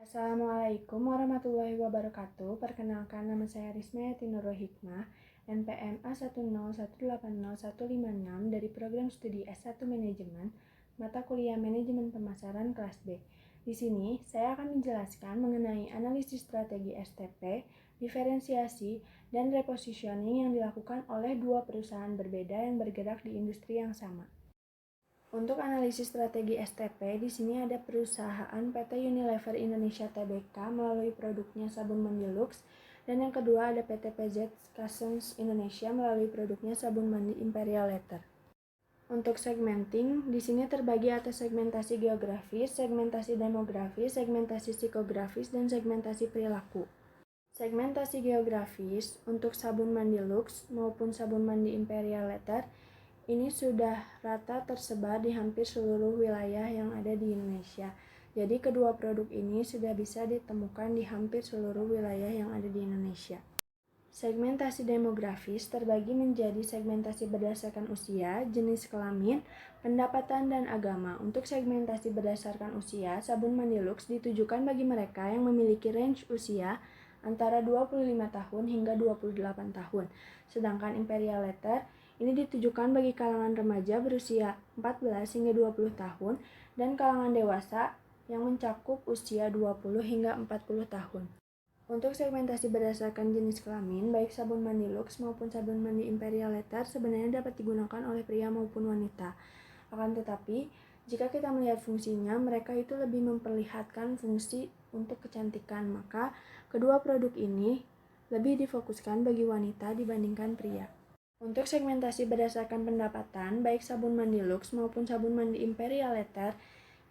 Assalamualaikum warahmatullahi wabarakatuh. Perkenalkan, nama saya Rismayati Nurul Hikmah, NPM A101800156 dari program studi S1 Manajemen, mata kuliah Manajemen Pemasaran kelas B. Di sini, saya akan menjelaskan mengenai analisis strategi STP, diferensiasi, dan repositioning yang dilakukan oleh dua perusahaan berbeda yang bergerak di industri yang sama. Untuk analisis strategi STP, di sini ada perusahaan PT Unilever Indonesia Tbk melalui produknya sabun mandi Lux, dan yang kedua ada PT PZ Cussons Indonesia melalui produknya sabun mandi Imperial Leather. Untuk segmenting, di sini terbagi atas segmentasi geografis, segmentasi demografis, segmentasi psikografis, dan segmentasi perilaku. Segmentasi geografis untuk sabun mandi Lux maupun sabun mandi Imperial Leather ini sudah rata tersebar di hampir seluruh wilayah yang ada di Indonesia. Jadi kedua produk ini sudah bisa ditemukan di hampir seluruh wilayah yang ada di Indonesia. Segmentasi demografis terbagi menjadi segmentasi berdasarkan usia, jenis kelamin, pendapatan, dan agama. Untuk segmentasi berdasarkan usia, sabun mandi Lux ditujukan bagi mereka yang memiliki range usia antara 25 tahun hingga 28 tahun. Sedangkan Imperial Leather ini ditujukan bagi kalangan remaja berusia 14 hingga 20 tahun dan kalangan dewasa yang mencakup usia 20 hingga 40 tahun. Untuk segmentasi berdasarkan jenis kelamin, baik sabun mandi Lux maupun sabun mandi Imperial Leather sebenarnya dapat digunakan oleh pria maupun wanita. Akan tetapi, jika kita melihat fungsinya, mereka itu lebih memperlihatkan fungsi untuk kecantikan, maka kedua produk ini lebih difokuskan bagi wanita dibandingkan pria. Untuk segmentasi berdasarkan pendapatan, baik sabun mandi Lux maupun sabun mandi Imperial Leather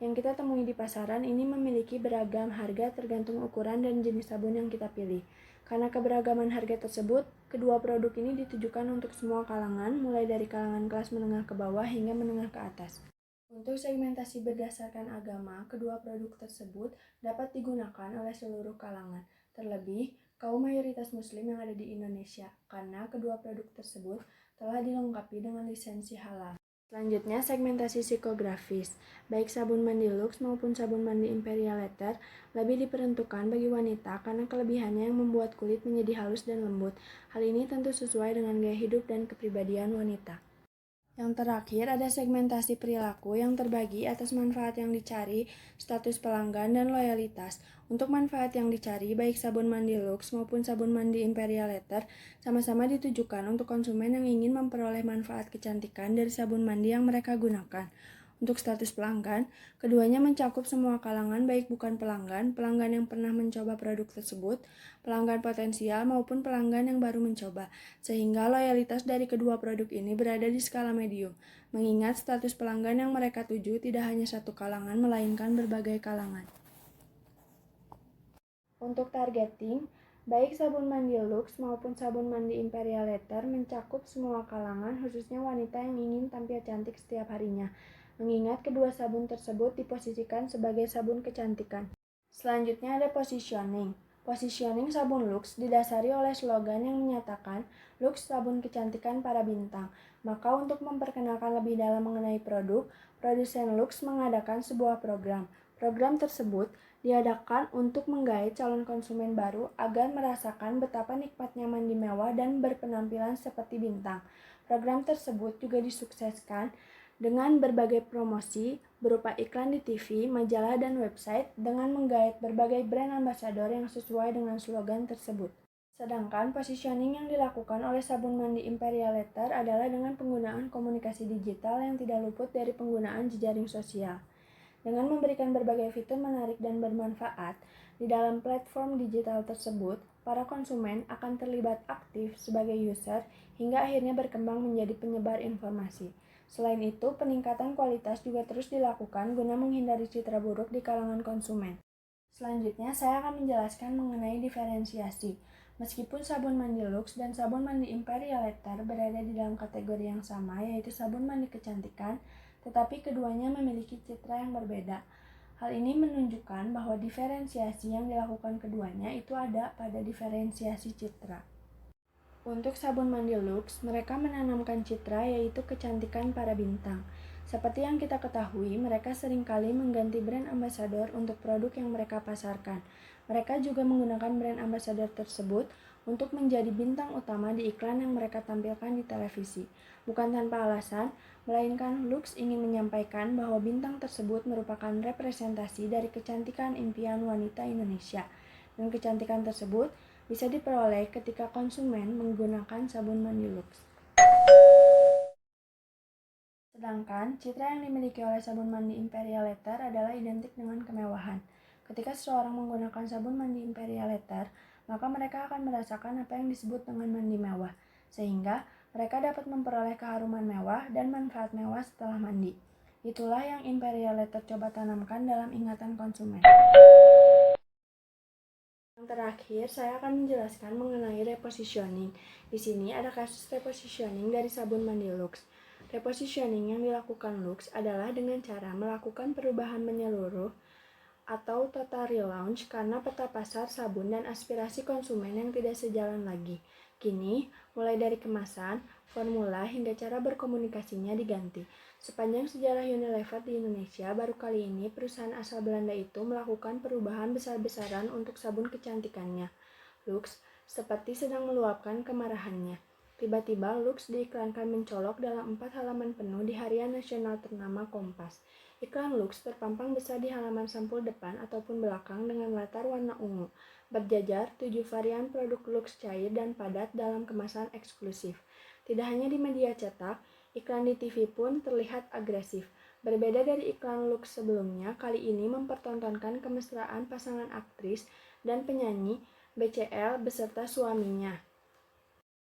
yang kita temui di pasaran ini memiliki beragam harga tergantung ukuran dan jenis sabun yang kita pilih. Karena keberagaman harga tersebut, kedua produk ini ditujukan untuk semua kalangan, mulai dari kalangan kelas menengah ke bawah hingga menengah ke atas. Untuk segmentasi berdasarkan agama, kedua produk tersebut dapat digunakan oleh seluruh kalangan, terlebih kaum mayoritas muslim yang ada di Indonesia, karena kedua produk tersebut telah dilengkapi dengan lisensi halal. Selanjutnya, segmentasi psikografis. Baik sabun mandi Lux maupun sabun mandi Imperial Leather lebih diperuntukkan bagi wanita karena kelebihannya yang membuat kulit menjadi halus dan lembut. Hal ini tentu sesuai dengan gaya hidup dan kepribadian wanita. Yang terakhir ada segmentasi perilaku yang terbagi atas manfaat yang dicari, status pelanggan, dan loyalitas. Untuk manfaat yang dicari, baik sabun mandi Lux maupun sabun mandi Imperial Leather sama-sama ditujukan untuk konsumen yang ingin memperoleh manfaat kecantikan dari sabun mandi yang mereka gunakan. Untuk status pelanggan, keduanya mencakup semua kalangan baik bukan pelanggan, pelanggan yang pernah mencoba produk tersebut, pelanggan potensial maupun pelanggan yang baru mencoba, sehingga loyalitas dari kedua produk ini berada di skala medium, mengingat status pelanggan yang mereka tuju tidak hanya satu kalangan melainkan berbagai kalangan. Untuk targeting, baik sabun mandi Lux maupun sabun mandi Imperial Leather mencakup semua kalangan, khususnya wanita yang ingin tampil cantik setiap harinya, mengingat kedua sabun tersebut diposisikan sebagai sabun kecantikan. Selanjutnya ada positioning. Positioning sabun Lux didasari oleh slogan yang menyatakan Lux sabun kecantikan para bintang. Maka untuk memperkenalkan lebih dalam mengenai produk, produsen Lux mengadakan sebuah program. Program tersebut diadakan untuk menggait calon konsumen baru agar merasakan betapa nikmatnya mandi mewah dan berpenampilan seperti bintang. Program tersebut juga disukseskan dengan berbagai promosi berupa iklan di TV, majalah, dan website dengan menggait berbagai brand ambassador yang sesuai dengan slogan tersebut. Sedangkan positioning yang dilakukan oleh sabun mandi Imperial Leather adalah dengan penggunaan komunikasi digital yang tidak luput dari penggunaan jejaring sosial. Dengan memberikan berbagai fitur menarik dan bermanfaat, di dalam platform digital tersebut, para konsumen akan terlibat aktif sebagai user hingga akhirnya berkembang menjadi penyebar informasi. Selain itu, peningkatan kualitas juga terus dilakukan guna menghindari citra buruk di kalangan konsumen. Selanjutnya, saya akan menjelaskan mengenai diferensiasi. Meskipun sabun mandi Lux dan sabun mandi Imperial Leather berada di dalam kategori yang sama, yaitu sabun mandi kecantikan, tetapi keduanya memiliki citra yang berbeda. Hal ini menunjukkan bahwa diferensiasi yang dilakukan keduanya itu ada pada diferensiasi citra. Untuk sabun mandi Lux, mereka menanamkan citra yaitu kecantikan para bintang. Seperti yang kita ketahui, mereka seringkali mengganti brand ambassador untuk produk yang mereka pasarkan. Mereka juga menggunakan brand ambassador tersebut untuk menjadi bintang utama di iklan yang mereka tampilkan di televisi. Bukan tanpa alasan, melainkan Lux ingin menyampaikan bahwa bintang tersebut merupakan representasi dari kecantikan impian wanita Indonesia. Dan kecantikan tersebut bisa diperoleh ketika konsumen menggunakan sabun mandi Lux. Sedangkan, citra yang dimiliki oleh sabun mandi Imperial Leather adalah identik dengan kemewahan. Ketika seseorang menggunakan sabun mandi Imperial Leather, maka mereka akan merasakan apa yang disebut dengan mandi mewah, sehingga mereka dapat memperoleh keharuman mewah dan manfaat mewah setelah mandi. Itulah yang Imperial Leather coba tanamkan dalam ingatan konsumen. Yang terakhir, saya akan menjelaskan mengenai repositioning. Di sini ada kasus repositioning dari sabun mandi Lux. Repositioning yang dilakukan Lux adalah dengan cara melakukan perubahan menyeluruh atau total relaunch karena peta pasar sabun dan aspirasi konsumen yang tidak sejalan lagi. Kini, mulai dari kemasan, formula, hingga cara berkomunikasinya diganti. Sepanjang sejarah Unilever di Indonesia, baru kali ini perusahaan asal Belanda itu melakukan perubahan besar-besaran untuk sabun kecantikannya. Lux seperti sedang meluapkan kemarahannya. Tiba-tiba Lux diiklankan mencolok dalam 4 halaman penuh di harian nasional ternama Kompas. Iklan Lux terpampang besar di halaman sampul depan ataupun belakang dengan latar warna ungu. Berjajar 7 varian produk Lux cair dan padat dalam kemasan eksklusif. Tidak hanya di media cetak, iklan di TV pun terlihat agresif. Berbeda dari iklan Lux sebelumnya, kali ini mempertontonkan kemesraan pasangan aktris dan penyanyi BCL beserta suaminya.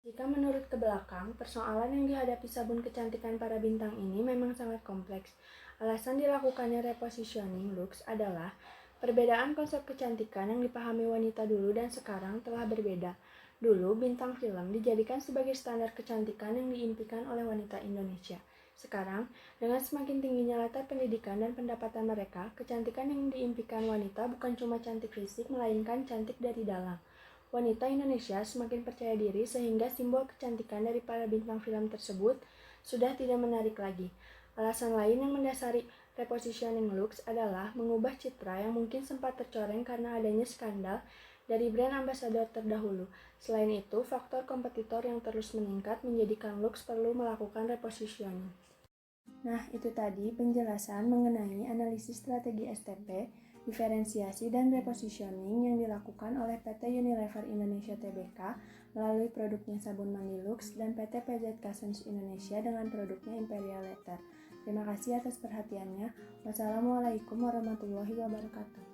Jika menurut ke belakang, persoalan yang dihadapi sabun kecantikan para bintang ini memang sangat kompleks. Alasan dilakukannya repositioning Lux adalah perbedaan konsep kecantikan yang dipahami wanita dulu dan sekarang telah berbeda. Dulu, bintang film dijadikan sebagai standar kecantikan yang diimpikan oleh wanita Indonesia. Sekarang, dengan semakin tingginya latar pendidikan dan pendapatan mereka, kecantikan yang diimpikan wanita bukan cuma cantik fisik, melainkan cantik dari dalam. Wanita Indonesia semakin percaya diri sehingga simbol kecantikan dari para bintang film tersebut sudah tidak menarik lagi. Alasan lain yang mendasari repositioning Lux adalah mengubah citra yang mungkin sempat tercoreng karena adanya skandal dari brand ambassador terdahulu. Selain itu, faktor kompetitor yang terus meningkat menjadikan Lux perlu melakukan repositioning. Nah, itu tadi penjelasan mengenai analisis strategi STP, diferensiasi dan repositioning yang dilakukan oleh PT Unilever Indonesia Tbk melalui produknya sabun mandi Lux dan PT PZ Cussons Indonesia dengan produknya Imperial Leather. Terima kasih atas perhatiannya. Wassalamualaikum warahmatullahi wabarakatuh.